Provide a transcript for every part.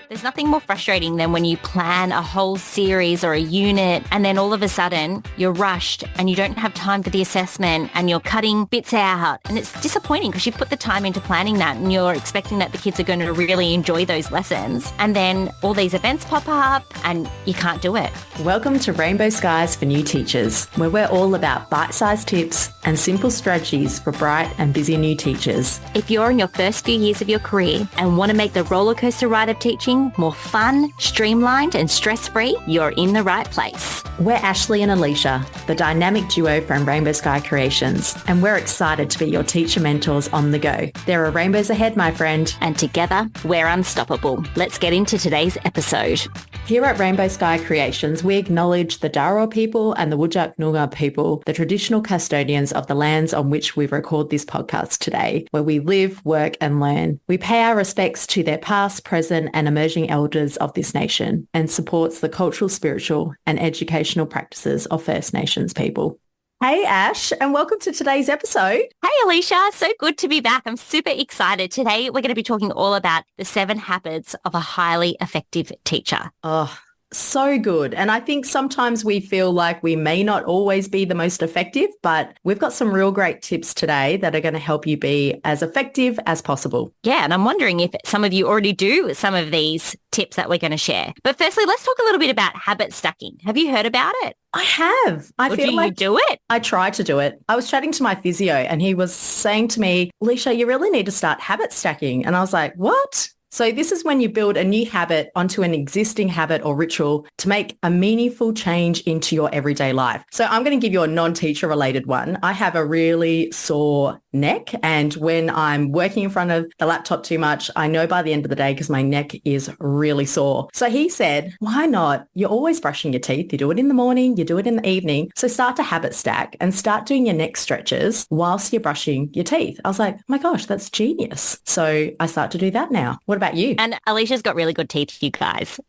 There's nothing more frustrating than when you plan a whole series or a unit and then all of a sudden you're rushed and you don't have time for the assessment and you're cutting bits out. And it's disappointing because you've put the time into planning that and you're expecting that the kids are going to really enjoy those lessons. And then all these events pop up and you can't do it. Welcome to Rainbow Skies for New Teachers, where we're all about bite-sized tips and simple strategies for bright and busy new teachers. If you're in your first few years of your career and want to make the roller coaster ride of teaching more fun, streamlined and stress-free, you're in the right place. We're Ashleigh and Alisha, the dynamic duo from Rainbow Sky Creations, and we're excited to be your teacher mentors on the go. There are rainbows ahead, my friend. And together, we're unstoppable. Let's get into today's episode. Here at Rainbow Sky Creations, we acknowledge the Darra people and the Whadjuk Noongar people, the traditional custodians of the lands on which we record this podcast today, where we live, work and learn. We pay our respects to their past, present and emerging elders of this nation and supports the cultural, spiritual and educational practices of First Nations people. Hey Ash, and welcome to today's episode. Hey Alisha, so good to be back. I'm super excited. Today we're going to be talking all about the 7 habits of a highly effective teacher. Oh, so good. And I think sometimes we feel like we may not always be the most effective, but we've got some real great tips today that are going to help you be as effective as possible. Yeah, and I'm wondering if some of you already do some of these tips that we're going to share. But firstly, let's talk a little bit about habit stacking. Have you heard about it? I have. I feel like you do it? I try to do it. I was chatting to my physio and he was saying to me, Alisha, you really need to start habit stacking. And I was like, what? So this is when you build a new habit onto an existing habit or ritual to make a meaningful change into your everyday life. So I'm going to give you a non-teacher related one. I have a really sore neck, and when I'm working in front of the laptop too much, I know by the end of the day because my neck is really sore. So he said, why not? You're always brushing your teeth. You do it in the morning, you do it in the evening. So start to habit stack and start doing your neck stretches whilst you're brushing your teeth. I was like, oh my gosh, that's genius. So I start to do that now. What about you? And Alicia's got really good teeth, you guys.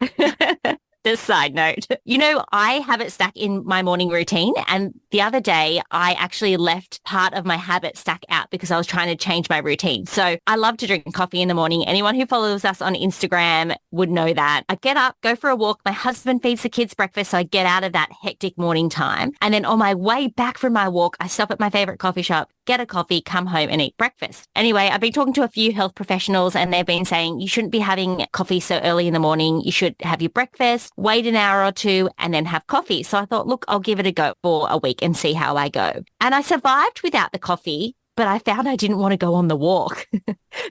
Just side note. You know, I habit stack in my morning routine, and the other day I actually left part of my habit stack out because I was trying to change my routine. So I love to drink coffee in the morning. Anyone who follows us on Instagram would know that. I get up, go for a walk. My husband feeds the kids breakfast, so I get out of that hectic morning time. And then on my way back from my walk, I stop at my favorite coffee shop, get a coffee, come home and eat breakfast. Anyway, I've been talking to a few health professionals and they've been saying you shouldn't be having coffee so early in the morning. You should have your breakfast, wait an hour or two and then have coffee. So I thought, look, I'll give it a go for a week and see how I go. And I survived without the coffee, but I found I didn't want to go on the walk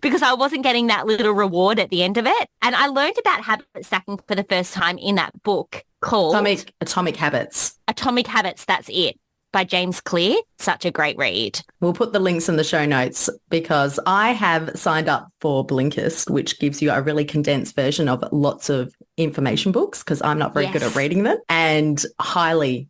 because I wasn't getting that little reward at the end of it. And I learned about habit stacking for the first time in that book called Atomic Habits. Atomic Habits, that's it. By James Clear. Such a great read. We'll put the links in the show notes because I have signed up for Blinkist, which gives you a really condensed version of lots of information books because I'm not very good at reading them, and highly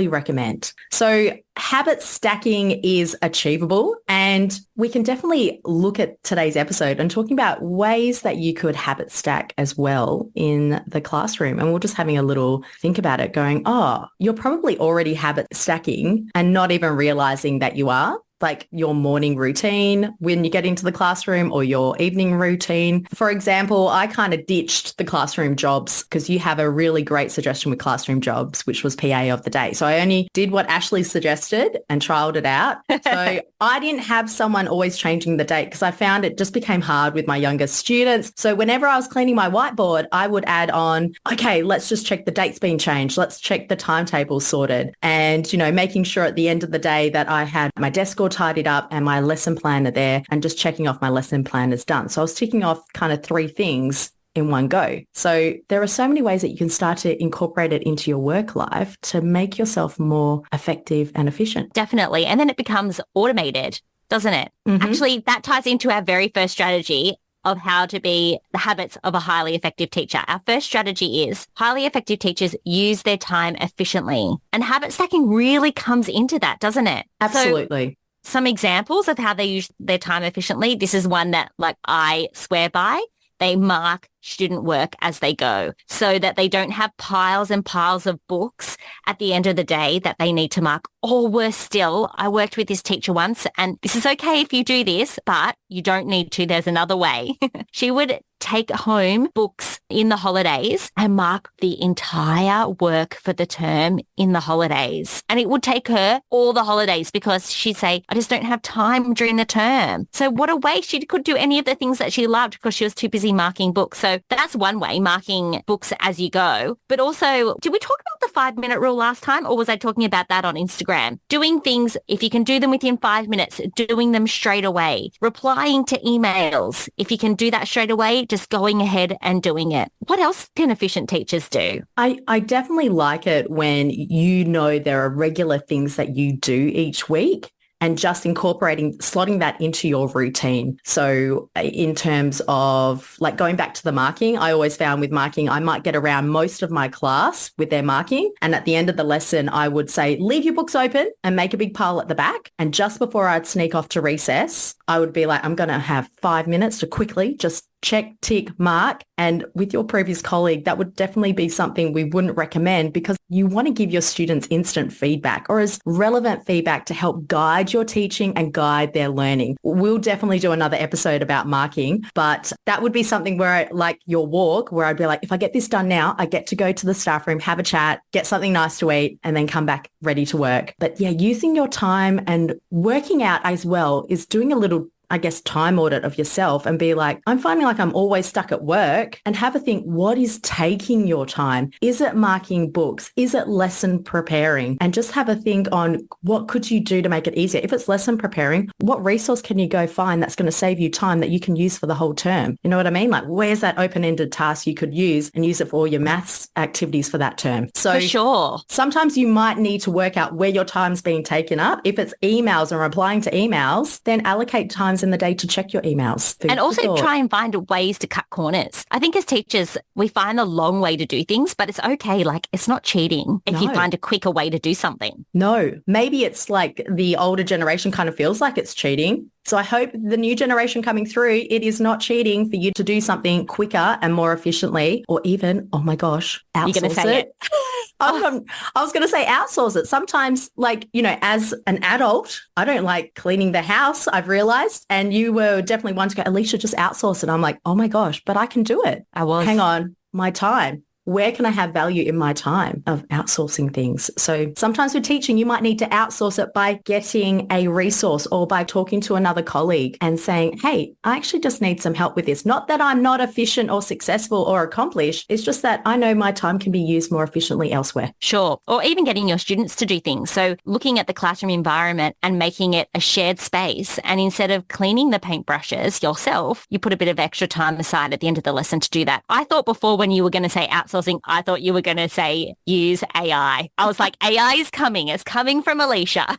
recommend. So habit stacking is achievable, and we can definitely look at today's episode and talking about ways that you could habit stack as well in the classroom. And we're just having a little think about it going, oh, you're probably already habit stacking and not even realizing that you are. Like your morning routine when you get into the classroom or your evening routine. For example, I kind of ditched the classroom jobs because you have a really great suggestion with classroom jobs, which was PA of the day. So I only did what Ashley suggested and trialed it out. So I didn't have someone always changing the date because I found it just became hard with my younger students. So whenever I was cleaning my whiteboard, I would add on, okay, let's just check the date's been changed. Let's check the timetable sorted. And, you know, making sure at the end of the day that I had my desk all tidied up and my lesson planner there and just checking off my lesson plan is done. So I was ticking off kind of 3 things in one go. So there are so many ways that you can start to incorporate it into your work life to make yourself more effective and efficient. Definitely. And then it becomes automated, doesn't it? Mm-hmm. Actually, that ties into our very first strategy of how to be the habits of a highly effective teacher. Our first strategy is highly effective teachers use their time efficiently. And habit stacking really comes into that, doesn't it? Absolutely. So, some examples of how they use their time efficiently. This is one that I swear by. They mark student work as they go so that they don't have piles and piles of books at the end of the day that they need to mark. Or worse still, I worked with this teacher once, and this is okay if you do this, but you don't need to. There's another way. She would take home books in the holidays and mark the entire work for the term in the holidays. And it would take her all the holidays because she'd say, I just don't have time during the term. So what a waste. She could do any of the things that she loved because she was too busy marking books. So that's one way, marking books as you go. But also, did we talk about the 5-minute rule last time, or was I talking about that on Instagram? Doing things, if you can do them within 5 minutes, doing them straight away. Replying to emails. If you can do that straight away, just going ahead and doing it. What else can efficient teachers do? I definitely like it when you know there are regular things that you do each week, and just slotting that into your routine. So in terms of like going back to the marking, I always found with marking, I might get around most of my class with their marking. And at the end of the lesson, I would say, leave your books open and make a big pile at the back. And just before I'd sneak off to recess, I would be like, I'm going to have 5 minutes to quickly just check, tick, mark. And with your previous colleague, that would definitely be something we wouldn't recommend, because you want to give your students instant feedback, or as relevant feedback, to help guide your teaching and guide their learning. We'll definitely do another episode about marking, but that would be something where, like your walk, where I'd be like, if I get this done now, I get to go to the staff room, have a chat, get something nice to eat, and then come back ready to work. But yeah, using your time and working out as well is doing a little, I guess, time audit of yourself and be like, I'm finding like I'm always stuck at work, and have a think, what is taking your time? Is it marking books? Is it lesson preparing? And just have a think on what could you do to make it easier? If it's lesson preparing, what resource can you go find that's going to save you time that you can use for the whole term? You know what I mean? Like, where's that open-ended task you could use and use it for all your maths activities for that term? So for sure, sometimes you might need to work out where your time's being taken up. If it's emails and replying to emails, then allocate time in the day to check your emails. And also try and find ways to cut corners. I think as teachers, we find the long way to do things, but it's okay. Like, it's not cheating if you find a quicker way to do something. No, maybe it's like the older generation kind of feels like it's cheating. So I hope the new generation coming through, it is not cheating for you to do something quicker and more efficiently, or even, oh my gosh, outsource You're going to say it. I was going to say outsource it. Sometimes, like, you know, as an adult, I don't like cleaning the house, I've realized. And you were definitely one to go, Alisha, just outsource it. I'm like, oh my gosh, but I can do it. Hang on, my time. Where can I have value in my time of outsourcing things? So sometimes with teaching, you might need to outsource it by getting a resource or by talking to another colleague and saying, hey, I actually just need some help with this. Not that I'm not efficient or successful or accomplished. It's just that I know my time can be used more efficiently elsewhere. Sure. Or even getting your students to do things. So looking at the classroom environment and making it a shared space. And instead of cleaning the paintbrushes yourself, you put a bit of extra time aside at the end of the lesson to do that. I thought before, when you were going to say outsourcing, I thought you were going to say use AI. I was like, AI is coming. It's coming from Alisha.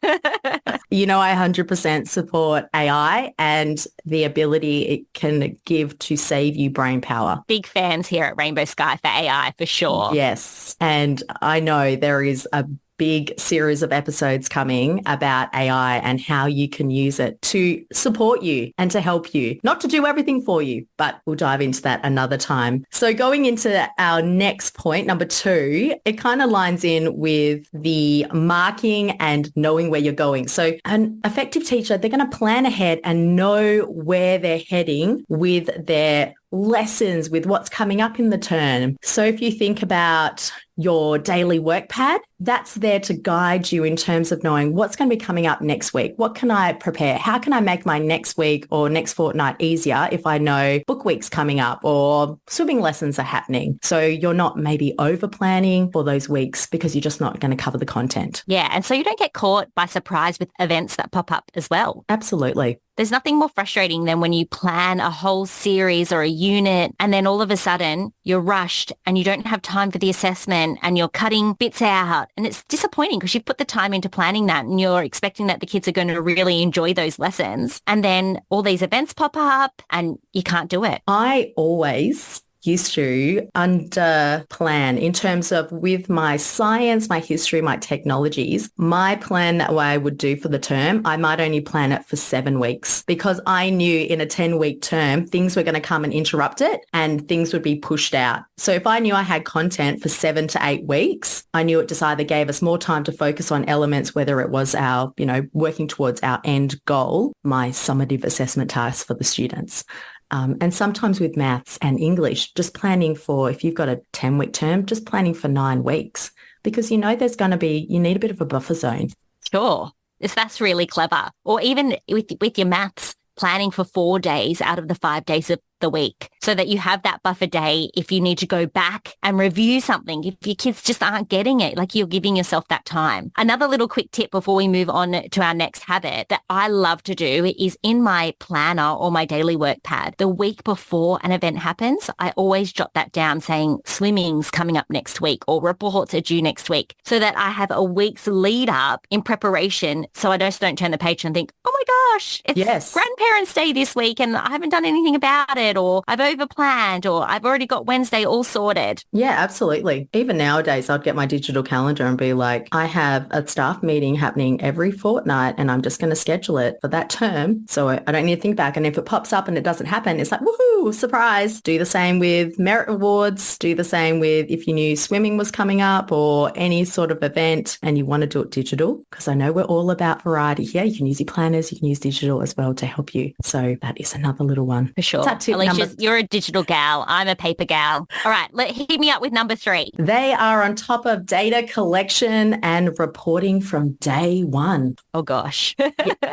You know, I 100% support AI and the ability it can give to save you brain power. Big fans here at Rainbow Sky for AI, for sure. Yes. And I know there is a big series of episodes coming about AI and how you can use it to support you and to help you, not to do everything for you, but we'll dive into that another time. So going into our next point, number 2, it kind of lines in with the marking and knowing where you're going. So an effective teacher, they're going to plan ahead and know where they're heading with their lessons, with what's coming up in the term. So if you think about your daily work pad, that's there to guide you in terms of knowing what's going to be coming up next week. What can I prepare? How can I make my next week or next fortnight easier if I know book week's coming up or swimming lessons are happening? So you're not maybe over planning for those weeks because you're just not going to cover the content. Yeah. And so you don't get caught by surprise with events that pop up as well. Absolutely. There's nothing more frustrating than when you plan a whole series or a unit and then all of a sudden you're rushed and you don't have time for the assessment and you're cutting bits out. And it's disappointing because you've put the time into planning that and you're expecting that the kids are going to really enjoy those lessons. And then all these events pop up and you can't do it. I always used to under plan in terms of with my science, my history, my technologies, my plan that way I would do for the term, I might only plan it for 7 weeks because I knew in a 10-week term, things were going to come and interrupt it and things would be pushed out. So if I knew I had content for 7 to 8 weeks, I knew it just either gave us more time to focus on elements, whether it was our, working towards our end goal, my summative assessment tasks for the students. And sometimes with maths and English, just planning for, if you've got a 10-week term, just planning for 9 weeks because you know there's going to be, you need a bit of a buffer zone. Sure. That's really clever. Or even with your maths, planning for 4 days out of the 5 days of the week so that you have that buffer day if you need to go back and review something. If your kids just aren't getting it, like you're giving yourself that time. Another little quick tip before we move on to our next habit that I love to do is in my planner or my daily work pad, the week before an event happens, I always jot that down saying swimming's coming up next week or reports are due next week so that I have a week's lead up in preparation so I just don't turn the page and think, oh my gosh, it's Grandparents' Day this week and I haven't done anything about it, or I've overplanned, or I've already got Wednesday all sorted. Yeah, absolutely. Even nowadays, I'd get my digital calendar and be like, I have a staff meeting happening every fortnight and I'm just going to schedule it for that term. So I don't need to think back. And if it pops up and it doesn't happen, it's like, woohoo, surprise. Do the same with merit awards. Do the same with if you knew swimming was coming up or any sort of event and you want to do it digital, because I know we're all about variety here. You can use your planners, you can use digital as well to help you. So that is another little one. For sure. Alisha, you're a digital gal. I'm a paper gal. All right, hit me up with number 3. They are on top of data collection and reporting from day one. Oh, gosh.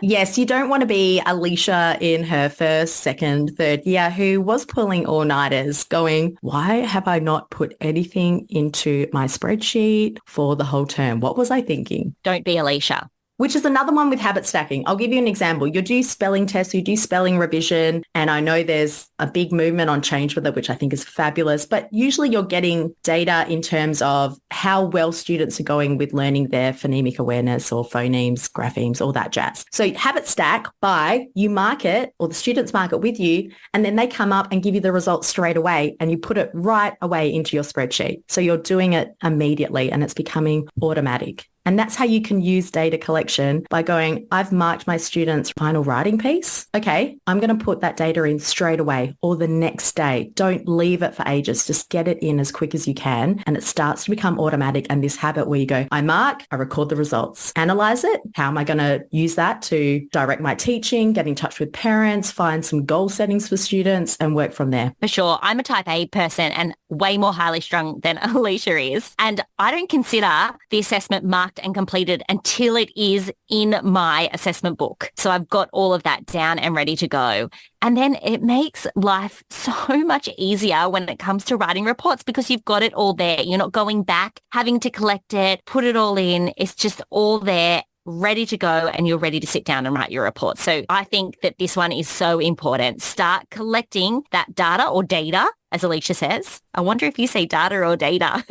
Yes, you don't want to be Alisha in her first, second, third year who was pulling all-nighters going, why have I not put anything into my spreadsheet for the whole term? What was I thinking? Don't be Alisha. Which is another one with habit stacking. I'll give you an example. You do spelling tests, you do spelling revision, and I know there's a big movement on change with it, which I think is fabulous, but usually you're getting data in terms of how well students are going with learning their phonemic awareness or phonemes, graphemes, all that jazz. So habit stack by you mark it or the students mark it with you, and then they come up and give you the results straight away and you put it right away into your spreadsheet. So you're doing it immediately and it's becoming automatic. And that's how you can use data collection by going, I've marked my students' final writing piece. Okay, I'm going to put that data in straight away or the next day. Don't leave it for ages. Just get it in as quick as you can. And it starts to become automatic. And this habit where you go, I mark, I record the results, analyze it. How am I going to use that to direct my teaching, get in touch with parents, find some goal settings for students and work from there? For sure. I'm a type A person and way more highly strung than Alisha is. And I don't consider the assessment marked and completed until it is in my assessment book. So I've got all of that down and ready to go. And then it makes life so much easier when it comes to writing reports because you've got it all there. You're not going back, having to collect it, put it all in. It's just all there, ready to go, and you're ready to sit down and write your report. So I think that this one is so important. Start collecting that data or data, as Alisha says. I wonder if you say data or data.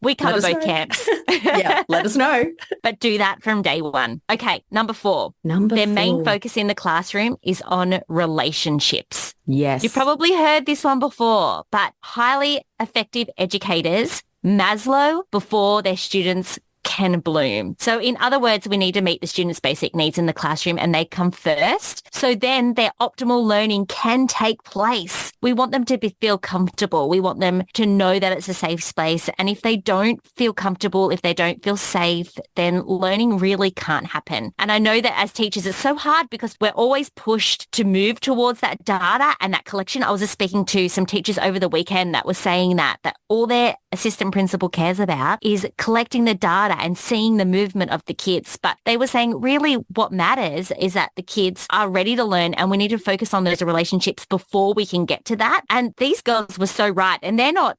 We cover both camps. Yeah, let us know. But do that from day one. Okay, number 4. Their main focus in the classroom is on relationships. Yes. You've probably heard this one before, but highly effective educators, Maslow before their students can bloom. So in other words, we need to meet the students' basic needs in the classroom and they come first. So then their optimal learning can take place. We want them to feel comfortable. We want them to know that it's a safe space. And if they don't feel comfortable, if they don't feel safe, then learning really can't happen. And I know that as teachers, it's so hard because we're always pushed to move towards that data and that collection. I was just speaking to some teachers over the weekend that were saying that all their assistant principal cares about is collecting the data and seeing the movement of the kids. But they were saying really what matters is that the kids are ready to learn and we need to focus on those relationships before we can get to that. And these girls were so right. And they're not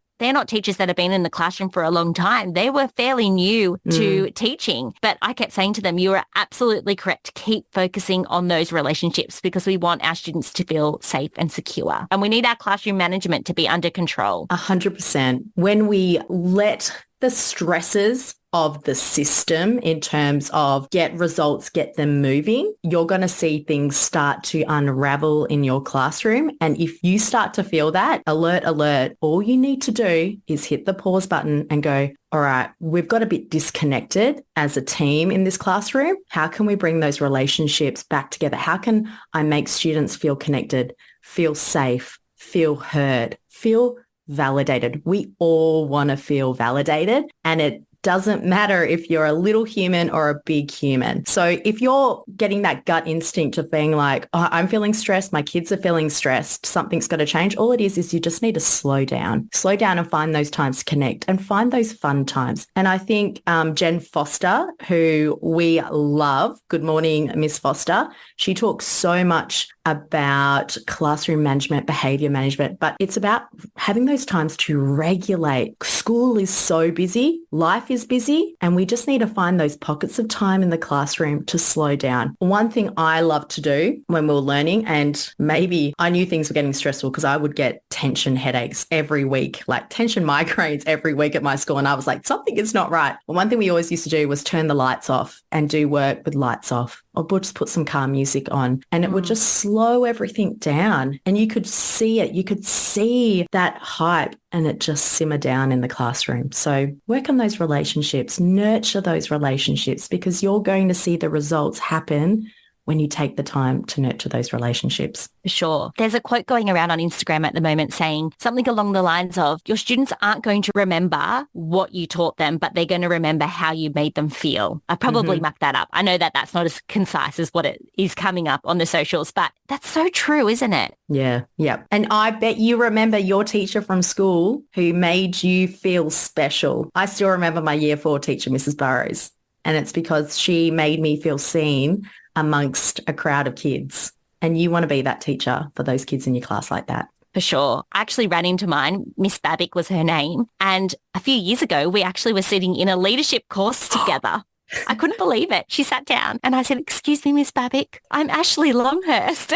teachers that have been in the classroom for a long time. They were fairly new to teaching. But I kept saying to them, you are absolutely correct. Keep focusing on those relationships because we want our students to feel safe and secure. And we need our classroom management to be under control. 100%. When we let the stresses of the system in terms of get results, get them moving, you're going to see things start to unravel in your classroom. And if you start to feel that, alert, all you need to do is hit the pause button and go, all right, we've got a bit disconnected as a team in this classroom. How can we bring those relationships back together? How can I make students feel connected, feel safe, feel heard, feel validated? We all want to feel validated, and it doesn't matter if you're a little human or a big human. So if you're getting that gut instinct of being like, oh, I'm feeling stressed, my kids are feeling stressed, something's got to change. All it is you just need to slow down and find those times to connect and find those fun times. And I think Jen Foster, who we love, good morning, Miss Foster, she talks so much about classroom management, behaviour management, but it's about having those times to regulate. School is so busy, life is busy, and we just need to find those pockets of time in the classroom to slow down. One thing I love to do when we were learning, and maybe I knew things were getting stressful because I would get tension headaches every week, like tension migraines every week at my school, and I was like, something is not right. Well, one thing we always used to do was turn the lights off and do work with lights off, or we'll just put some calm music on, and it would just slow everything down. And you could see it. You could see that hype, and it just simmer down in the classroom. So work on those relationships, nurture those relationships, because you're going to see the results happen when you take the time to nurture those relationships. For sure. There's a quote going around on Instagram at the moment saying something along the lines of, your students aren't going to remember what you taught them, but they're going to remember how you made them feel. I probably mucked that up. I know that that's not as concise as what it is coming up on the socials, but that's so true, isn't it? Yeah. Yeah. And I bet you remember your teacher from school who made you feel special. I still remember my year 4 teacher, Mrs. Burrows, and it's because she made me feel seen amongst a crowd of kids. And you want to be that teacher for those kids in your class like that. For sure. I actually ran into mine. Miss Babick was her name. And a few years ago, we actually were sitting in a leadership course together. I couldn't believe it. She sat down and I said, excuse me, Miss Babick, I'm Ashleigh Longhurst.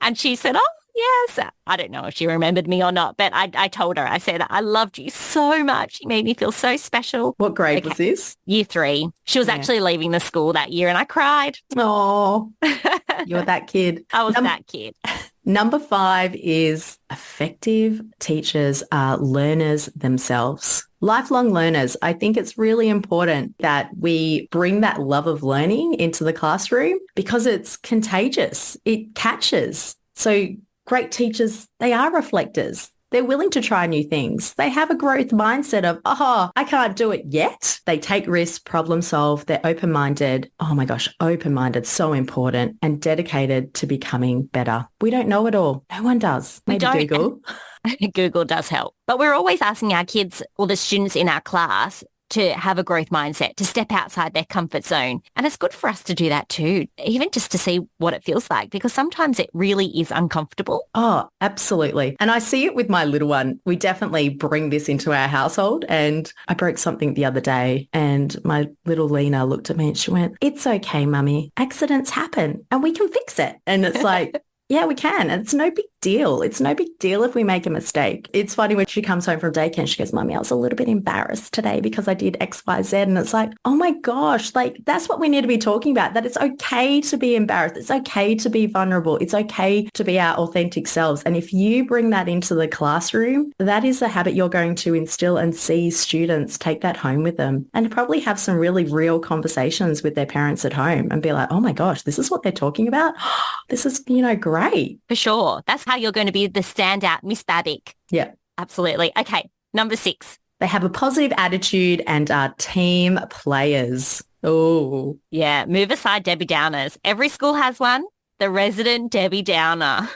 And she said, oh, yes. I don't know if she remembered me or not, but I told her, I said, I loved you so much. You made me feel so special. What grade was this? Year 3. She was actually leaving the school that year and I cried. Oh, you're that kid. I was that kid. Number 5 is effective teachers are learners themselves. Lifelong learners. I think it's really important that we bring that love of learning into the classroom because it's contagious. It catches. So great teachers, they are reflectors. They're willing to try new things. They have a growth mindset of, oh, I can't do it yet. They take risks, problem solve. They're open-minded. Oh my gosh, open-minded, so important, and dedicated to becoming better. We don't know it all. No one does. Maybe Google. Google does help. But we're always asking our kids or the students in our class to have a growth mindset, to step outside their comfort zone. And it's good for us to do that too, even just to see what it feels like, because sometimes it really is uncomfortable. Oh, absolutely. And I see it with my little one. We definitely bring this into our household. And I broke something the other day and my little Lena looked at me and she went, it's okay, mummy. Accidents happen and we can fix it. And it's like, yeah, we can. And it's no big deal. It's no big deal if we make a mistake. It's funny when she comes home from daycare and she goes, Mummy, I was a little bit embarrassed today because I did X, Y, Z. And it's like, oh my gosh, like that's what we need to be talking about, that it's okay to be embarrassed. It's okay to be vulnerable. It's okay to be our authentic selves. And if you bring that into the classroom, that is a habit you're going to instill and see students take that home with them and probably have some really real conversations with their parents at home and be like, oh my gosh, this is what they're talking about. This is, great. For sure. That's how you're going to be the standout Miss Babick. Yeah. Absolutely. Okay. Number 6. They have a positive attitude and are team players. Oh. Yeah. Move aside Debbie Downers. Every school has one. The resident Debbie Downer.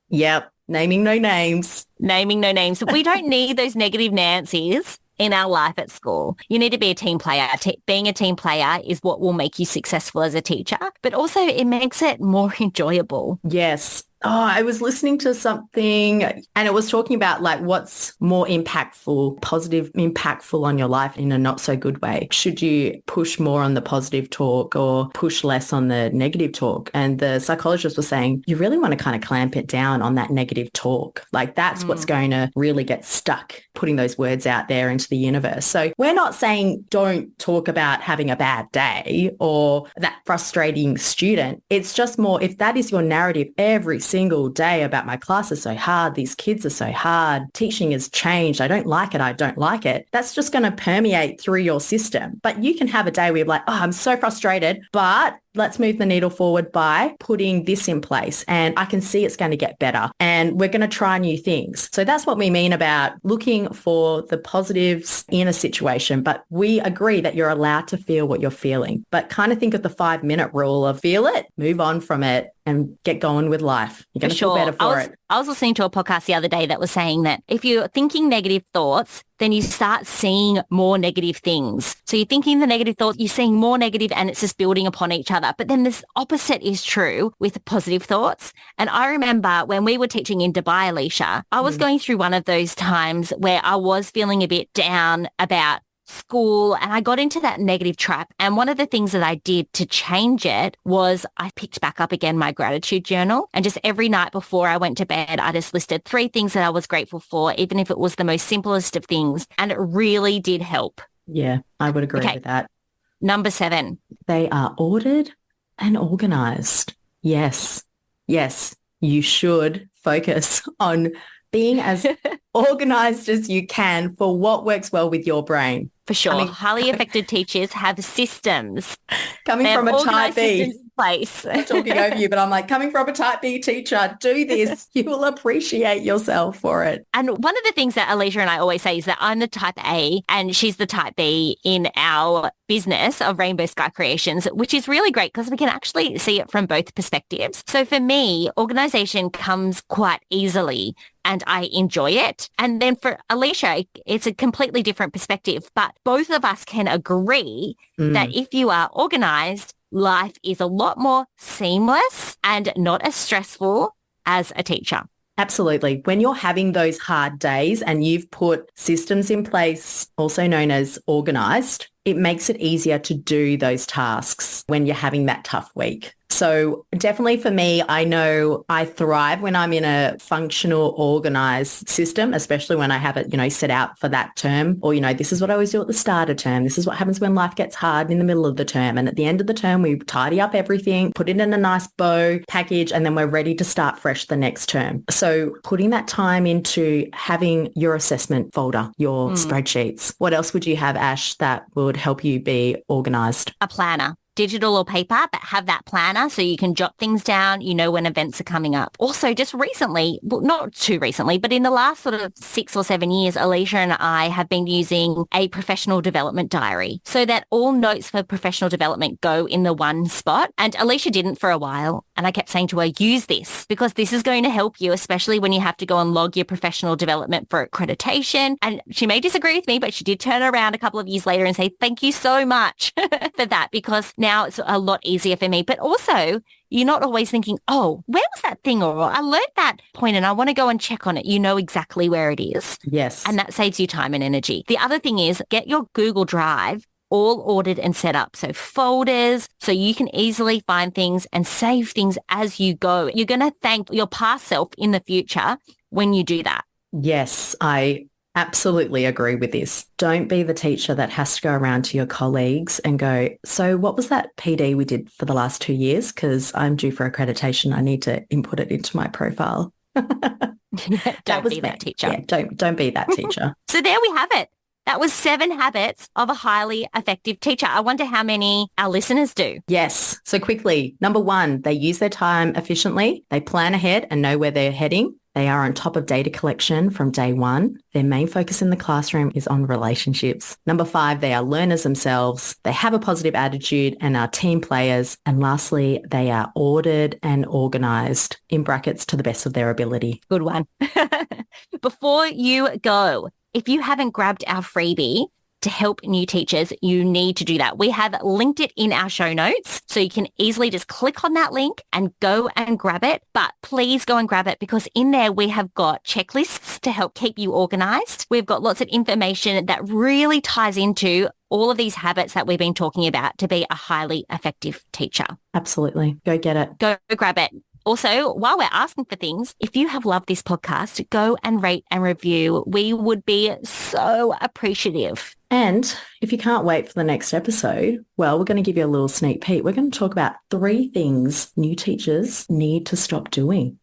Yep. Naming no names. Naming no names. We don't need those negative Nancys in our life at school. You need to be a team player. Being a team player is what will make you successful as a teacher, but also it makes it more enjoyable. Yes. Oh, I was listening to something and it was talking about like what's more impactful, positive, impactful on your life in a not so good way. Should you push more on the positive talk or push less on the negative talk? And the psychologist was saying, you really want to kind of clamp it down on that negative talk. Like that's what's going to really get stuck, putting those words out there into the universe. So we're not saying don't talk about having a bad day or that frustrating student. It's just more if that is your narrative every single day about my class is so hard, these kids are so hard, teaching has changed, I don't like it, that's just going to permeate through your system. But you can have a day where you're like, oh, I'm so frustrated, but let's move the needle forward by putting this in place and I can see it's going to get better and we're going to try new things. So that's what we mean about looking for the positives in a situation. But we agree that you're allowed to feel what you're feeling, but kind of think of the 5-minute rule of feel it, move on from it and get going with life. You're going to feel better for it. I was listening to a podcast the other day that was saying that if you're thinking negative thoughts, then you start seeing more negative things. So you're thinking the negative thoughts, you're seeing more negative and it's just building upon each other. But then this opposite is true with positive thoughts. And I remember when we were teaching in Dubai, Alisha, I was going through one of those times where I was feeling a bit down about school and I got into that negative trap. And one of the things that I did to change it was I picked back up again my gratitude journal. And just every night before I went to bed, I just listed 3 things that I was grateful for, even if it was the most simplest of things. And it really did help. Yeah, I would agree with that. Number 7. They are ordered and organized. Yes. Yes, you should focus on being as organized as you can for what works well with your brain. For sure. I mean, highly effective teachers have systems. Coming from a type B. Place. I'm talking over you, but I'm like, coming from a type B teacher, do this. You will appreciate yourself for it. And one of the things that Alisha and I always say is that I'm the type A and she's the type B in our business of Rainbow Sky Creations, which is really great because we can actually see it from both perspectives. So for me, organization comes quite easily and I enjoy it. And then for Alisha, it's a completely different perspective. But both of us can agree that if you are organized, life is a lot more seamless and not as stressful as a teacher. Absolutely. When you're having those hard days and you've put systems in place, also known as organised, it makes it easier to do those tasks when you're having that tough week. So definitely for me, I know I thrive when I'm in a functional, organised system, especially when I have it, set out for that term or, this is what I always do at the start of term. This is what happens when life gets hard in the middle of the term. And at the end of the term, we tidy up everything, put it in a nice bow package, and then we're ready to start fresh the next term. So putting that time into having your assessment folder, your spreadsheets. What else would you have, Ash, that would help you be organised? A planner. Digital or paper, but have that planner so you can jot things down, when events are coming up. Also, just recently, well, not too recently, but in the last sort of 6 or 7 years, Alisha and I have been using a professional development diary so that all notes for professional development go in the one spot. And Alisha didn't for a while. And I kept saying to her, use this because this is going to help you, especially when you have to go and log your professional development for accreditation. And she may disagree with me, but she did turn around a couple of years later and say, thank you so much for that, because now it's a lot easier for me. But also, you're not always thinking, oh, where was that thing? Or I learned that point and I want to go and check on it. You know exactly where it is. Yes. And that saves you time and energy. The other thing is get your Google Drive all ordered and set up. So folders, so you can easily find things and save things as you go. You're going to thank your past self in the future when you do that. Yes, I absolutely agree with this. Don't be the teacher that has to go around to your colleagues and go, so what was that PD we did for the last 2 years? Because I'm due for accreditation. I need to input it into my profile. Don't be that teacher. Yeah, don't be that teacher. So there we have it. That was 7 habits of a highly effective teacher. I wonder how many our listeners do. Yes. So quickly, number 1, they use their time efficiently. They plan ahead and know where they're heading. They are on top of data collection from day 1. Their main focus in the classroom is on relationships. Number 5, they are learners themselves. They have a positive attitude and are team players. And lastly, they are ordered and organised, in brackets, to the best of their ability. Good one. Before you go, if you haven't grabbed our freebie to help new teachers, you need to do that. We have linked it in our show notes, so you can easily just click on that link and go and grab it. But please go and grab it because in there we have got checklists to help keep you organized. We've got lots of information that really ties into all of these habits that we've been talking about to be a highly effective teacher. Absolutely. Go get it. Go grab it. Also, while we're asking for things, if you have loved this podcast, go and rate and review. We would be so appreciative. And if you can't wait for the next episode, well, we're going to give you a little sneak peek. We're going to talk about 3 things new teachers need to stop doing.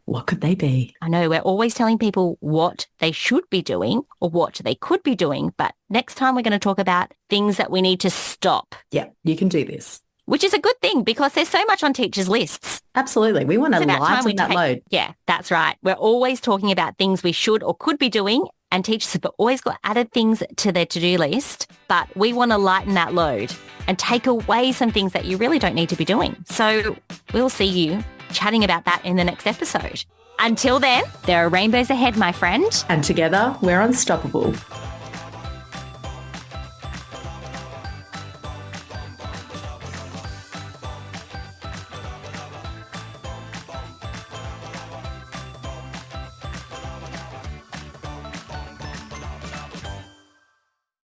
What could they be? I know we're always telling people what they should be doing or what they could be doing, but next time we're going to talk about things that we need to stop. Yeah, you can do this. which is a good thing because there's so much on teachers' lists. Absolutely. We want to lighten that load. Yeah, that's right. We're always talking about things we should or could be doing, and teachers have always got added things to their to-do list, but we want to lighten that load and take away some things that you really don't need to be doing. So we'll see you chatting about that in the next episode. Until then, there are rainbows ahead, my friend. And together, we're unstoppable.